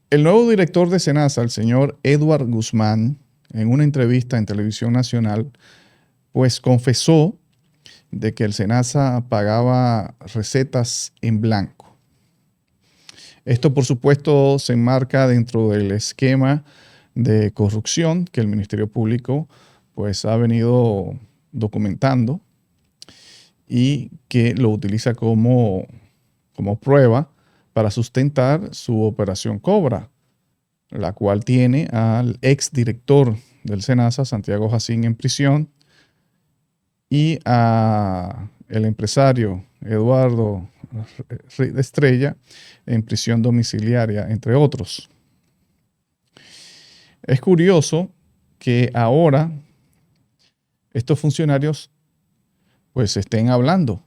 El nuevo director de SENASA, el señor Edward Guzmán, en una entrevista en Televisión Nacional, pues confesó de que el SENASA pagaba recetas en blanco. Esto, por supuesto, se enmarca dentro del esquema de corrupción que el Ministerio Público pues, ha venido documentando y que lo utiliza como prueba para sustentar su operación Cobra, la cual tiene al exdirector del SENASA, Santiago Jacín, en prisión, y a el empresario Eduardo Estrella en prisión domiciliaria, entre otros. Es curioso que ahora estos funcionarios pues estén hablando,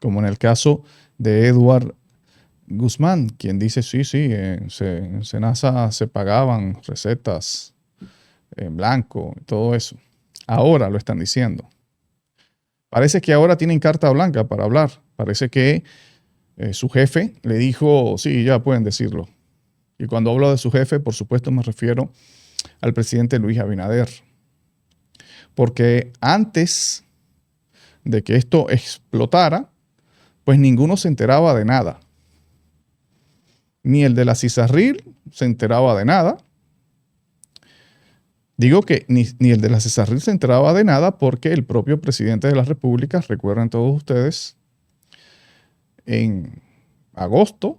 como en el caso de Edward Guzmán, quien dice, sí, en SENASA se pagaban recetas en blanco, todo eso. Ahora lo están diciendo. Parece que ahora tienen carta blanca para hablar. Parece que su jefe le dijo, sí, ya pueden decirlo. Y cuando hablo de su jefe, por supuesto me refiero al presidente Luis Abinader. Porque antes de que esto explotara, pues ninguno se enteraba de nada. Ni el de la CISARRIL se enteraba de nada. Digo que ni el de la CISARRIL se enteraba de nada porque el propio presidente de la República, recuerdan todos ustedes, en agosto,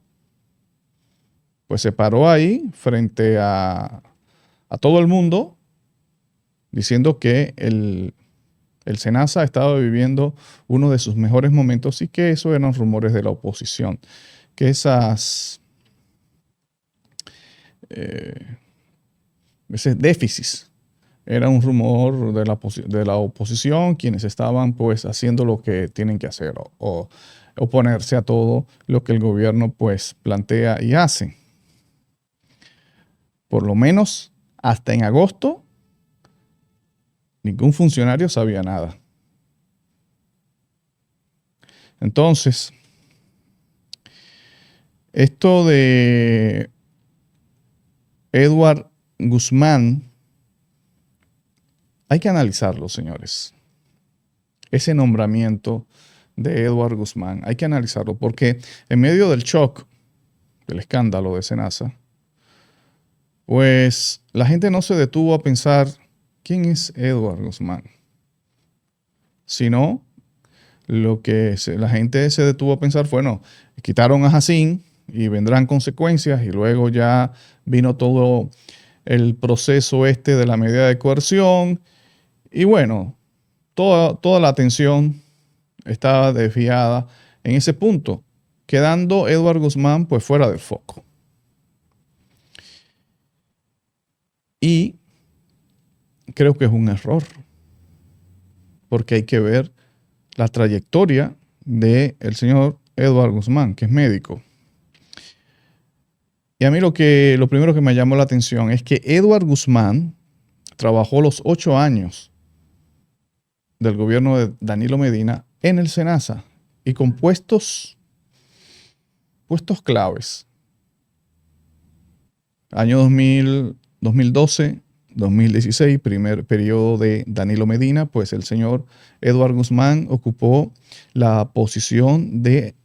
pues se paró ahí frente a todo el mundo diciendo que el SENASA estaba viviendo uno de sus mejores momentos y que eso eran rumores de la oposición, que ese déficit era un rumor de la oposición, quienes estaban pues haciendo lo que tienen que hacer o oponerse a todo lo que el gobierno pues plantea y hace. Por lo menos hasta en agosto, ningún funcionario sabía nada. Entonces, esto de Edward Guzmán, hay que analizarlo, señores. Ese nombramiento de Edward Guzmán, hay que analizarlo porque en medio del shock, del escándalo de SENASA, pues la gente no se detuvo a pensar quién es Edward Guzmán, sino lo que la gente se detuvo a pensar fue, no, quitaron a Jacín y vendrán consecuencias y luego ya vino todo el proceso este de la medida de coerción y bueno, toda la atención estaba desviada en ese punto, quedando Edward Guzmán pues fuera del foco. Y creo que es un error, porque hay que ver la trayectoria del señor Edward Guzmán, que es médico. Y a mí lo primero que me llamó la atención es que Edward Guzmán trabajó los 8 años del gobierno de Danilo Medina en el SENASA y con puestos claves. Año 2012, 2016, primer periodo de Danilo Medina, pues el señor Edward Guzmán ocupó la posición de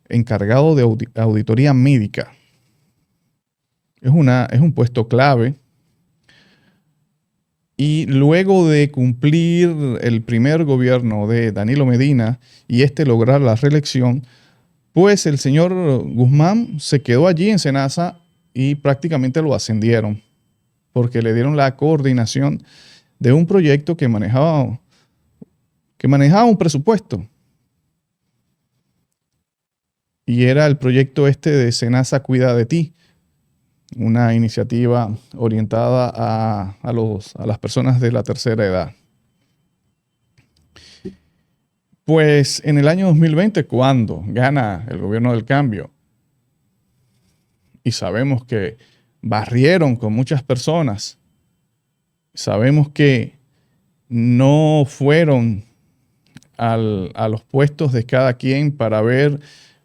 encargado de auditoría médica. Es un puesto clave. Y luego de cumplir el primer gobierno de Danilo Medina y lograr la reelección, pues el señor Guzmán se quedó allí en SENASA y prácticamente lo ascendieron porque le dieron la coordinación de un proyecto que manejaba un presupuesto. Y era el proyecto de SENASA Cuida de Ti, una iniciativa orientada a las personas de la tercera edad. Pues en el año 2020, cuando gana el gobierno del cambio, y sabemos que barrieron con muchas personas, sabemos que no fueron a los puestos de cada quien para ver,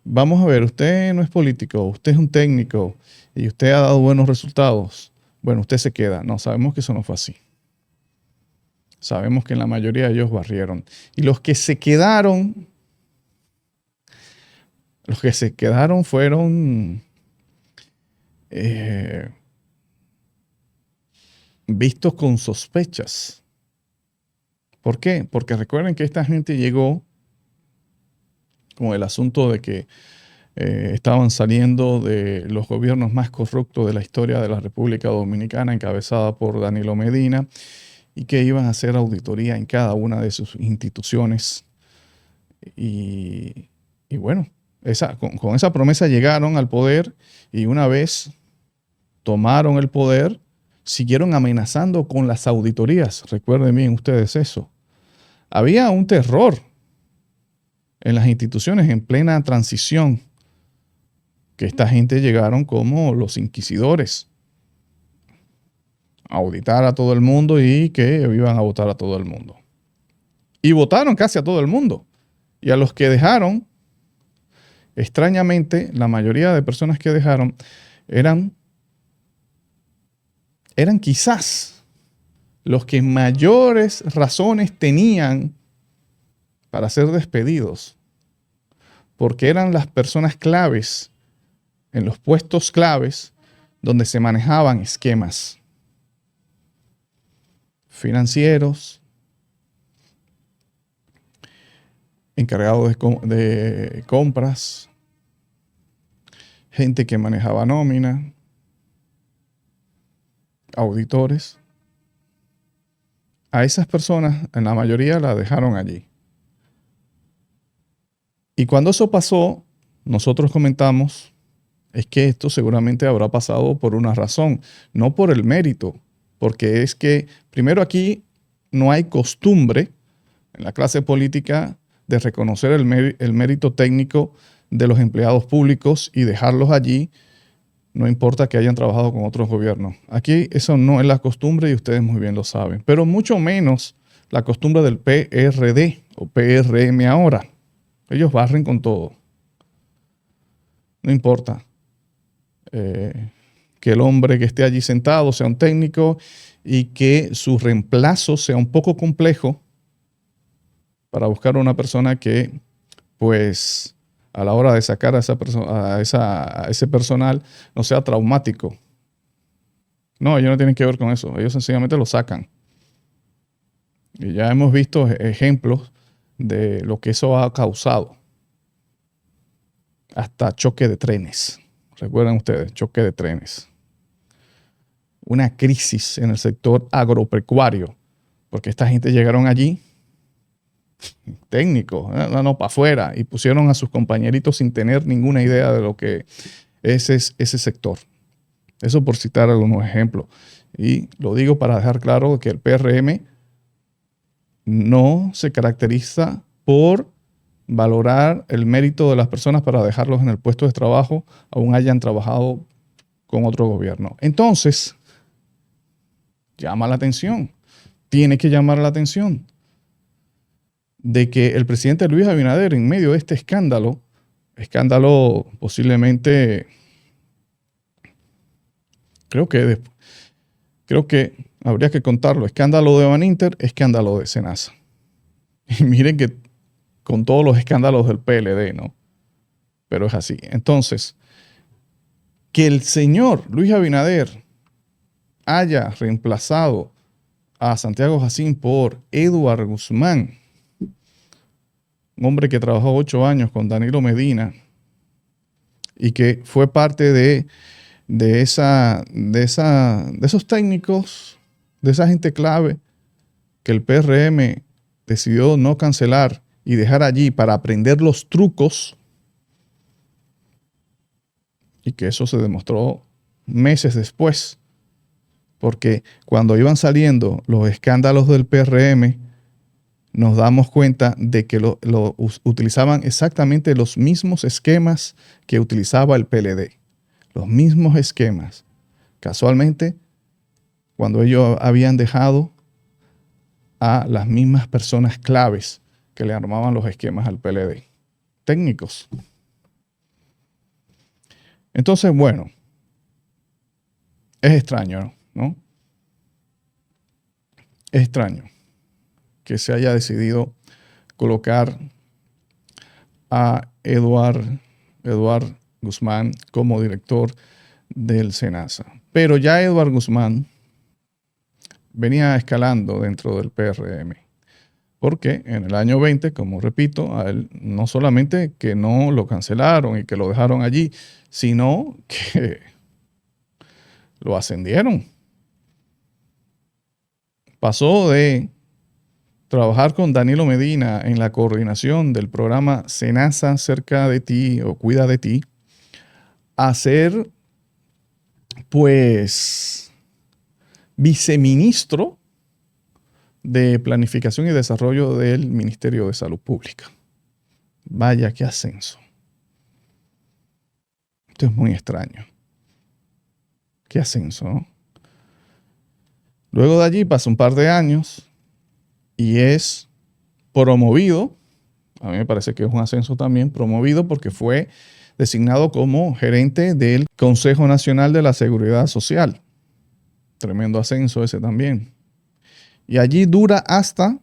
vamos a ver, usted no es político, usted es un técnico, y usted ha dado buenos resultados, bueno, usted se queda. No, sabemos que eso no fue así. Sabemos que en la mayoría de ellos barrieron. Y los que se quedaron fueron vistos con sospechas. ¿Por qué? Porque recuerden que esta gente llegó con el asunto de que estaban saliendo de los gobiernos más corruptos de la historia de la República Dominicana, encabezada por Danilo Medina, y que iban a hacer auditoría en cada una de sus instituciones. Y bueno, con esa promesa llegaron al poder, y una vez tomaron el poder, siguieron amenazando con las auditorías. Recuerden bien ustedes eso. Había un terror en las instituciones en plena transición, que esta gente llegaron como los inquisidores a auditar a todo el mundo y que iban a votar a todo el mundo. Y votaron casi a todo el mundo. Y a los que dejaron, extrañamente, la mayoría de personas que dejaron eran quizás los que mayores razones tenían para ser despedidos, porque eran las personas claves en los puestos claves donde se manejaban esquemas financieros, encargados de compras, gente que manejaba nómina, auditores. A esas personas, en la mayoría, las dejaron allí. Y cuando eso pasó, nosotros comentamos, es que esto seguramente habrá pasado por una razón, no por el mérito, porque es que, primero, aquí no hay costumbre en la clase política de reconocer el mérito técnico de los empleados públicos y dejarlos allí, no importa que hayan trabajado con otros gobiernos. Aquí eso no es la costumbre y ustedes muy bien lo saben, pero mucho menos la costumbre del PRD o PRM ahora. Ellos barren con todo. No importa que el hombre que esté allí sentado sea un técnico y que su reemplazo sea un poco complejo para buscar una persona que, pues, a la hora de sacar a ese personal no sea traumático. No, ellos no tienen que ver con eso. Ellos sencillamente lo sacan. Y ya hemos visto ejemplos de lo que eso ha causado. Hasta choque de trenes. Recuerden ustedes, choque de trenes. Una crisis en el sector agropecuario, porque esta gente llegaron allí, técnicos, no, para afuera, y pusieron a sus compañeritos sin tener ninguna idea de lo que es ese sector. Eso por citar algunos ejemplos. Y lo digo para dejar claro que el PRM no se caracteriza por valorar el mérito de las personas para dejarlos en el puesto de trabajo, aún hayan trabajado con otro gobierno. Entonces, llama la atención, tiene que llamar la atención de que el presidente Luis Abinader, en medio de este escándalo posiblemente, creo que habría que contarlo, escándalo de Baninter, escándalo de Senasa. Y miren que con todos los escándalos del PLD, ¿no? Pero es así. Entonces, que el señor Luis Abinader haya reemplazado a Santiago Jacín por Eduard Guzmán, un hombre que trabajó 8 años con Danilo Medina y que fue parte de esos técnicos, de esa gente clave que el PRM decidió no cancelar y dejar allí para aprender los trucos, y que eso se demostró meses después, porque cuando iban saliendo los escándalos del PRM, nos damos cuenta de que utilizaban exactamente los mismos esquemas que utilizaba el PLD. Los mismos esquemas. Casualmente, cuando ellos habían dejado a las mismas personas claves que le armaban los esquemas al PLD. Técnicos. Entonces, bueno, Es extraño, ¿no? Es extraño que se haya decidido colocar a Eduard Guzmán como director del SENASA. Pero ya Eduard Guzmán venía escalando dentro del PRM. Porque en el año 20, como repito, a él no solamente que no lo cancelaron y que lo dejaron allí, sino que lo ascendieron. Pasó de trabajar con Danilo Medina en la coordinación del programa SENASA cerca de ti o cuida de ti, a ser, pues, viceministro de Planificación y Desarrollo del Ministerio de Salud Pública. Vaya, qué ascenso. Esto es muy extraño. Qué ascenso, ¿no? Luego de allí pasa un par de años y es promovido, a mí me parece que es un ascenso también, promovido porque fue designado como gerente del Consejo Nacional de la Seguridad Social. Tremendo ascenso ese también. Y allí dura hasta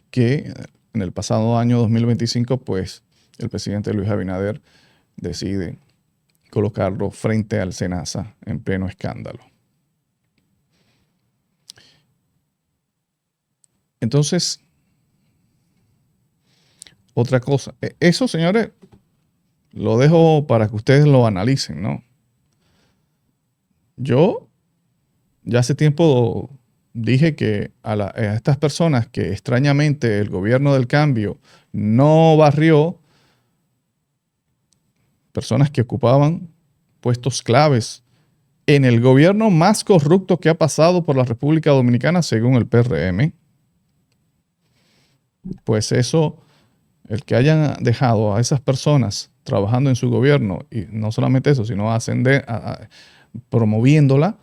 que en el pasado año 2025, pues el presidente Luis Abinader decide colocarlo frente al SENASA en pleno escándalo. Entonces, otra cosa, eso, señores, lo dejo para que ustedes lo analicen, ¿no? Yo ya hace tiempo dije que a estas personas que extrañamente el gobierno del cambio no barrió, personas que ocupaban puestos claves en el gobierno más corrupto que ha pasado por la República Dominicana según el PRM, pues eso, el que hayan dejado a esas personas trabajando en su gobierno, y no solamente eso, sino promoviéndola,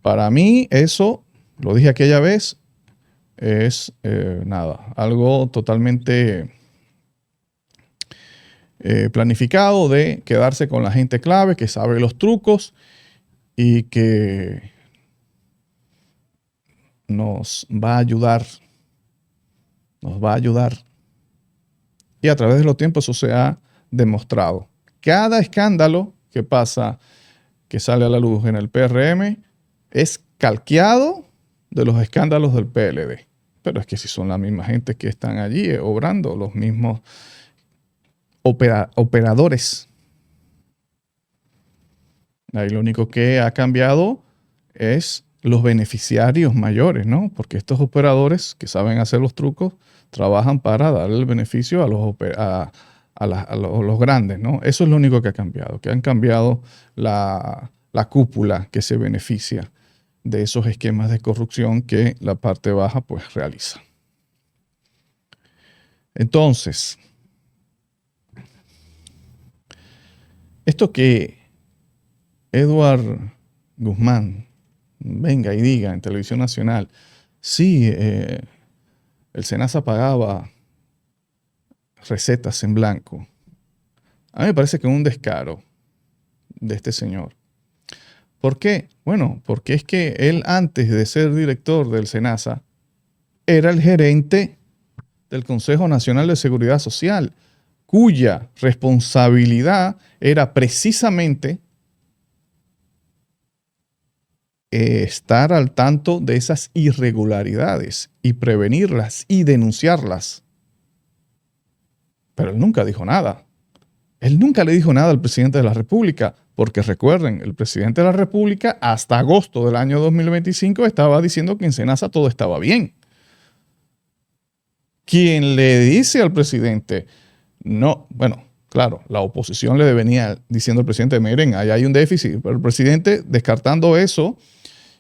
para mí eso, lo dije aquella vez, es algo totalmente planificado de quedarse con la gente clave que sabe los trucos y que nos va a ayudar. Nos va a ayudar. Y a través de los tiempos eso se ha demostrado. Cada escándalo que pasa, que sale a la luz en el PRM, es calqueado de los escándalos del PLD. Pero es que si son la misma gente que están allí obrando, los mismos operadores. Ahí lo único que ha cambiado es los beneficiarios mayores, ¿no? Porque estos operadores que saben hacer los trucos trabajan para darle el beneficio a los grandes, ¿no? Eso es lo único que ha cambiado, que han cambiado la cúpula que se beneficia de esos esquemas de corrupción que la parte baja pues realiza. Entonces, esto que Eduard Guzmán venga y diga en Televisión Nacional, sí, el SENASA pagaba recetas en blanco. A mí me parece que es un descaro de este señor. ¿Por qué? Bueno, porque es que él antes de ser director del SENASA era el gerente del Consejo Nacional de Seguridad Social, cuya responsabilidad era precisamente estar al tanto de esas irregularidades y prevenirlas y denunciarlas. Pero él nunca dijo nada. Él nunca le dijo nada al presidente de la República, porque recuerden, el presidente de la República hasta agosto del año 2025 estaba diciendo que en SENASA todo estaba bien. Quien le dice al presidente, no, bueno, claro, la oposición le venía diciendo al presidente, miren, ahí hay un déficit, pero el presidente descartando eso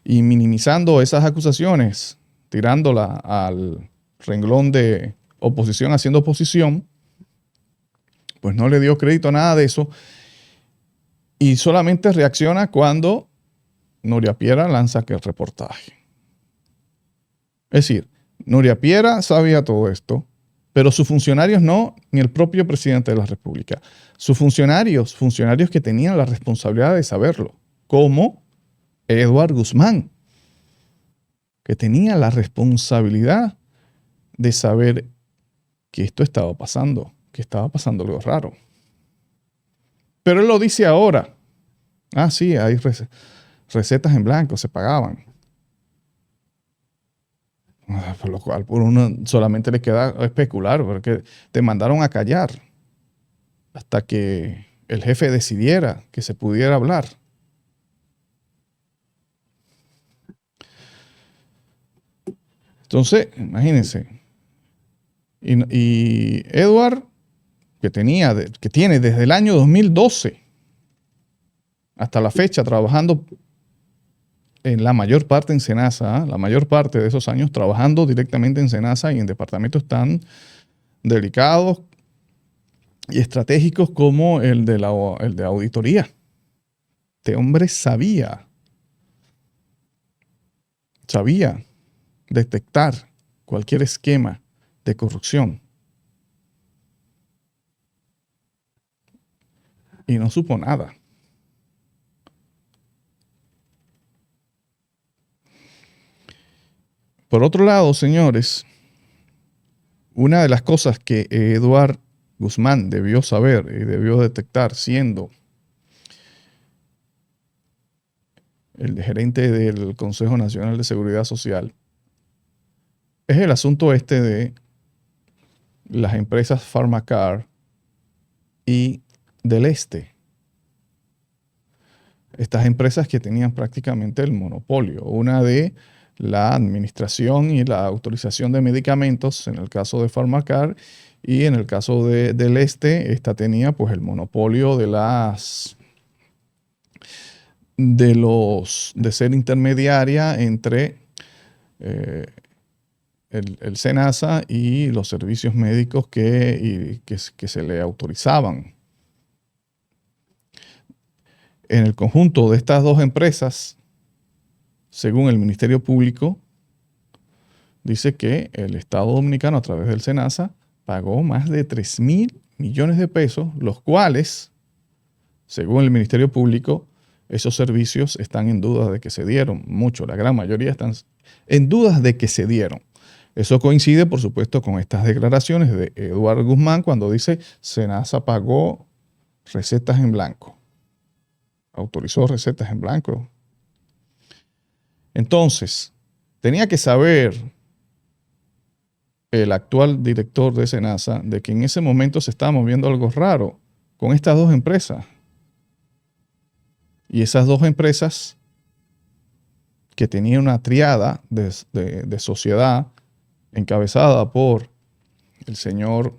y minimizando esas acusaciones, tirándola al renglón de oposición haciendo oposición, pues no le dio crédito a nada de eso y solamente reacciona cuando Nuria Piera lanza aquel reportaje. Es decir, Nuria Piera sabía todo esto, pero sus funcionarios no, ni el propio presidente de la República. Sus funcionarios que tenían la responsabilidad de saberlo, como Edward Guzmán, que tenía la responsabilidad de saber que esto estaba pasando, que estaba pasando algo raro. Pero él lo dice ahora. Ah, sí, hay recetas en blanco, se pagaban. Por lo cual por uno solamente le queda especular, porque te mandaron a callar hasta que el jefe decidiera que se pudiera hablar. Entonces, imagínense. Y Edward, que tiene desde el año 2012 hasta la fecha trabajando en la mayor parte en SENASA, la mayor parte de esos años trabajando directamente en SENASA y en departamentos tan delicados y estratégicos como el de auditoría. Este hombre sabía detectar cualquier esquema de corrupción y no supo nada. Por otro lado, señores, una de las cosas que Eduard Guzmán debió saber y debió detectar siendo el gerente del Consejo Nacional de Seguridad Social es el asunto este de las empresas Pharmacar y del Este. Estas empresas que tenían prácticamente el monopolio, una de la administración y la autorización de medicamentos, en el caso de Pharmacar, y en el caso del Este, esta tenía pues el monopolio de ser intermediaria entre el SENASA y los servicios médicos que se le autorizaban. En el conjunto de estas dos empresas, según el Ministerio Público, dice que el Estado Dominicano a través del SENASA pagó más de 3.000 millones de pesos, los cuales, según el Ministerio Público, esos servicios están en duda de que se dieron. La gran mayoría están en dudas de que se dieron. Eso coincide, por supuesto, con estas declaraciones de Eduard Guzmán cuando dice SENASA pagó recetas en blanco. Autorizó recetas en blanco. Entonces, tenía que saber el actual director de SENASA de que en ese momento se estaba moviendo algo raro con estas dos empresas. Y esas dos empresas que tenían una triada de sociedad encabezada por el señor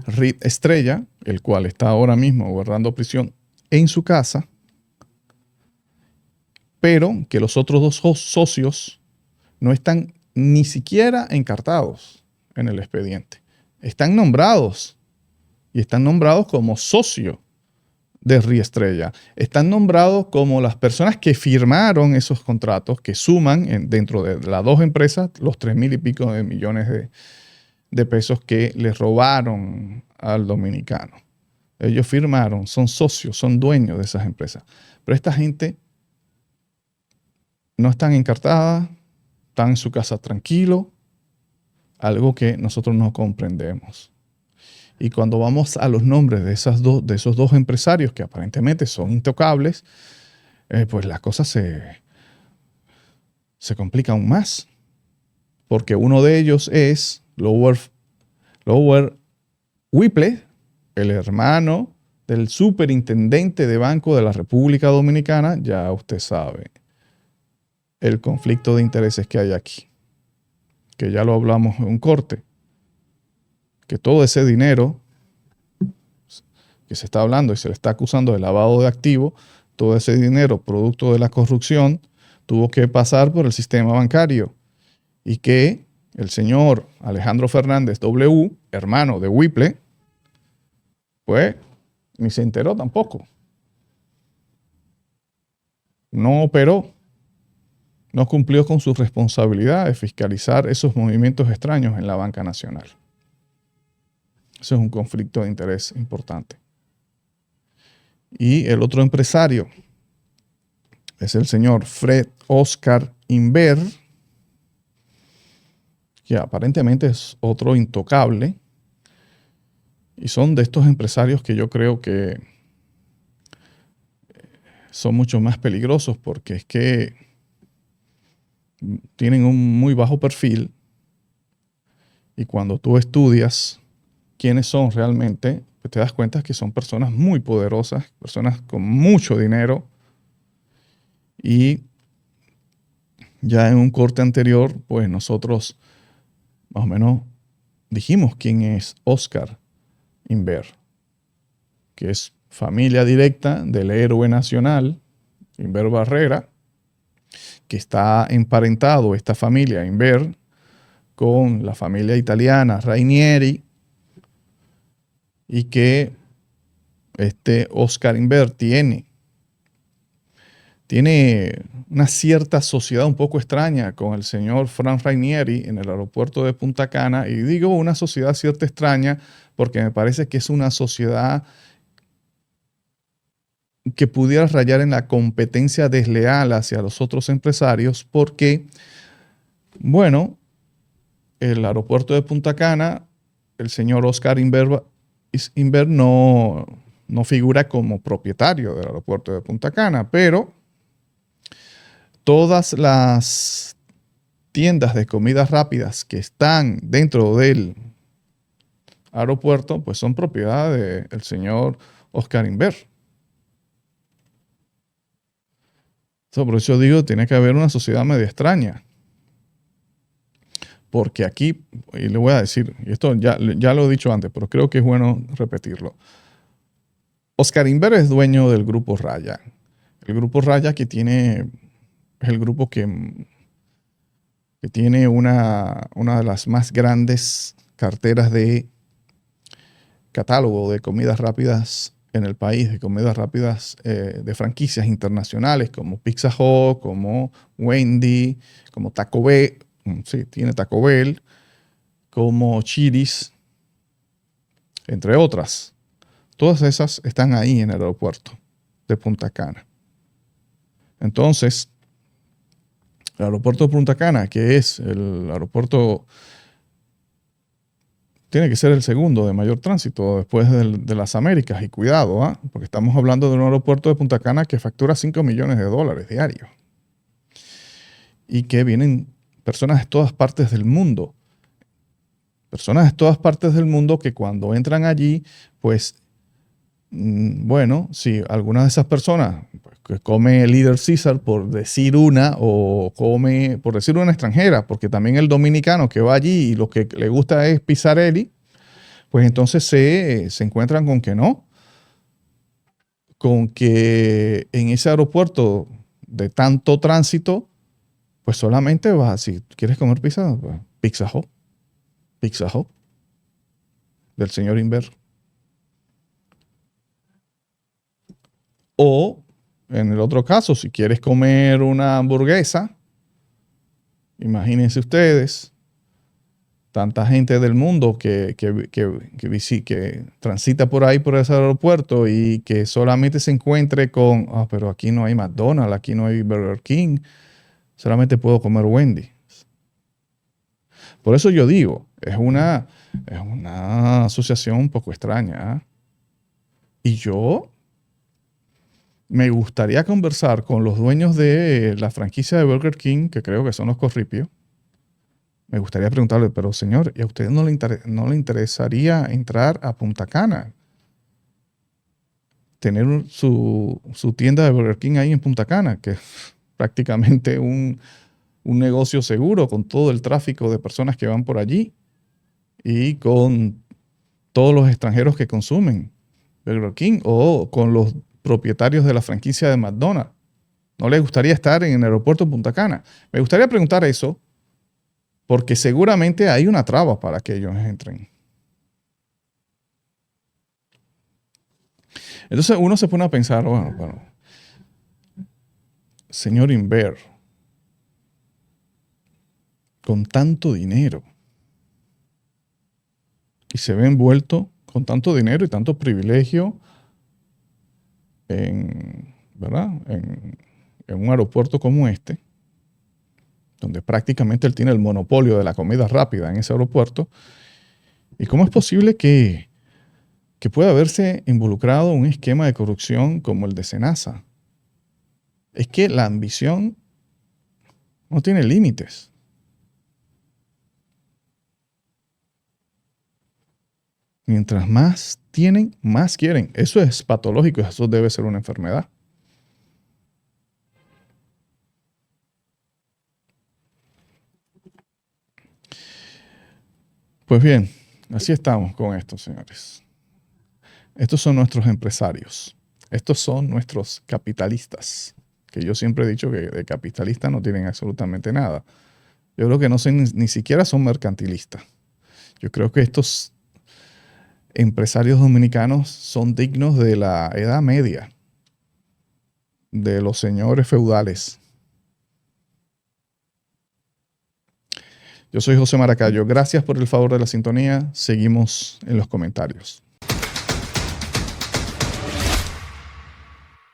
Reed Estrella, el cual está ahora mismo guardando prisión en su casa, pero que los otros dos socios no están ni siquiera encartados en el expediente. Están nombrados y están nombrados como socio de Reed Estrella. Están nombrados como las personas que firmaron esos contratos que suman dentro de las dos empresas los 3.000 y pico de millones de pesos que le robaron al dominicano. Ellos firmaron, son socios, son dueños de esas empresas. Pero esta gente no están encartadas, están en su casa tranquilo, algo que nosotros no comprendemos. Y cuando vamos a los nombres de esos dos empresarios que aparentemente son intocables, pues las cosas se complican aún más. Porque uno de ellos es Lower Whipple, el hermano del superintendente de Banco de la República Dominicana. Ya usted sabe el conflicto de intereses que hay aquí, que ya lo hablamos en un corte, que todo ese dinero que se está hablando y se le está acusando de lavado de activos, todo ese dinero producto de la corrupción tuvo que pasar por el sistema bancario y que el señor Alejandro Fernández W., hermano de Whipple, pues ni se enteró tampoco. No operó, no cumplió con su responsabilidad de fiscalizar esos movimientos extraños en la banca nacional. Eso es un conflicto de interés importante. Y el otro empresario es el señor Fred Oscar Inver, que aparentemente es otro intocable. Y son de estos empresarios que yo creo que son mucho más peligrosos porque es que tienen un muy bajo perfil y cuando tú estudias quiénes son realmente, pues te das cuenta que son personas muy poderosas, personas con mucho dinero y ya en un corte anterior, pues nosotros más o menos dijimos quién es Oscar Inver, que es familia directa del héroe nacional Inver Barrera, que está emparentado esta familia Inver con la familia italiana Rainieri y que este Oscar Inver tiene una cierta sociedad un poco extraña con el señor Frank Rainieri en el aeropuerto de Punta Cana. Y digo una sociedad cierta extraña porque me parece que es una sociedad que pudiera rayar en la competencia desleal hacia los otros empresarios porque, bueno, el aeropuerto de Punta Cana, el señor Oscar Inver no figura como propietario del aeropuerto de Punta Cana, pero todas las tiendas de comidas rápidas que están dentro del aeropuerto, pues son propiedad del señor Oscar Inver. Por eso digo, tiene que haber una sociedad media extraña. Porque aquí, y le voy a decir, y esto ya lo he dicho antes, pero creo que es bueno repetirlo. Oscar Inver es dueño del Grupo Raya. El Grupo Raya es el grupo que tiene una de las más grandes carteras de catálogo de comidas rápidas en el país, de comidas rápidas de franquicias internacionales como Pizza Hut, como Wendy, como Taco Bell, sí, tiene Taco Bell, como Chili's, entre otras. Todas esas están ahí en el aeropuerto de Punta Cana. Entonces, el aeropuerto de Punta Cana, que es el aeropuerto, tiene que ser el segundo de mayor tránsito después de las Américas. Y cuidado, porque estamos hablando de un aeropuerto de Punta Cana que factura $5 millones diarios. Y que vienen personas de todas partes del mundo. Personas de todas partes del mundo que cuando entran allí, pues, bueno, si alguna de esas personas pues, que come Little Caesar, por decir una, o come, por decir una extranjera, porque también el dominicano que va allí y lo que le gusta es Pizzarelli, pues entonces se encuentran con que no, con que en ese aeropuerto de tanto tránsito, pues solamente vas, si quieres comer pizza, pues, Pizza Hut, del señor Inver. O, en el otro caso, si quieres comer una hamburguesa, imagínense ustedes, tanta gente del mundo que transita por ahí, por ese aeropuerto y que solamente se encuentre con, pero aquí no hay McDonald's, aquí no hay Burger King, solamente puedo comer Wendy. Por eso yo digo, es una asociación un poco extraña. Y yo me gustaría conversar con los dueños de la franquicia de Burger King, que creo que son los Corripios. Me gustaría preguntarle, pero señor, ¿y a usted no le interesaría entrar a Punta Cana? Tener su tienda de Burger King ahí en Punta Cana, que es prácticamente un negocio seguro con todo el tráfico de personas que van por allí y con todos los extranjeros que consumen Burger King o con los propietarios de la franquicia de McDonald's. ¿No les gustaría estar en el aeropuerto de Punta Cana? Me gustaría preguntar eso porque seguramente hay una traba para que ellos entren. Entonces uno se pone a pensar, bueno, señor Inver, con tanto dinero y se ve envuelto con tanto dinero y tanto privilegio ¿verdad? en un aeropuerto como este, donde prácticamente él tiene el monopolio de la comida rápida en ese aeropuerto, y cómo es posible que pueda haberse involucrado en un esquema de corrupción como el de Senasa. Es que la ambición no tiene límites. Mientras más tienen, más quieren. Eso es patológico, eso debe ser una enfermedad. Pues bien, así estamos con esto, señores. Estos son nuestros empresarios. Estos son nuestros capitalistas, que yo siempre he dicho que de capitalistas no tienen absolutamente nada. Yo creo que no son, ni siquiera son mercantilistas. Yo creo que estos empresarios dominicanos son dignos de la Edad Media, de los señores feudales. Yo soy José Maracayo. Gracias por el favor de la sintonía. Seguimos en los comentarios.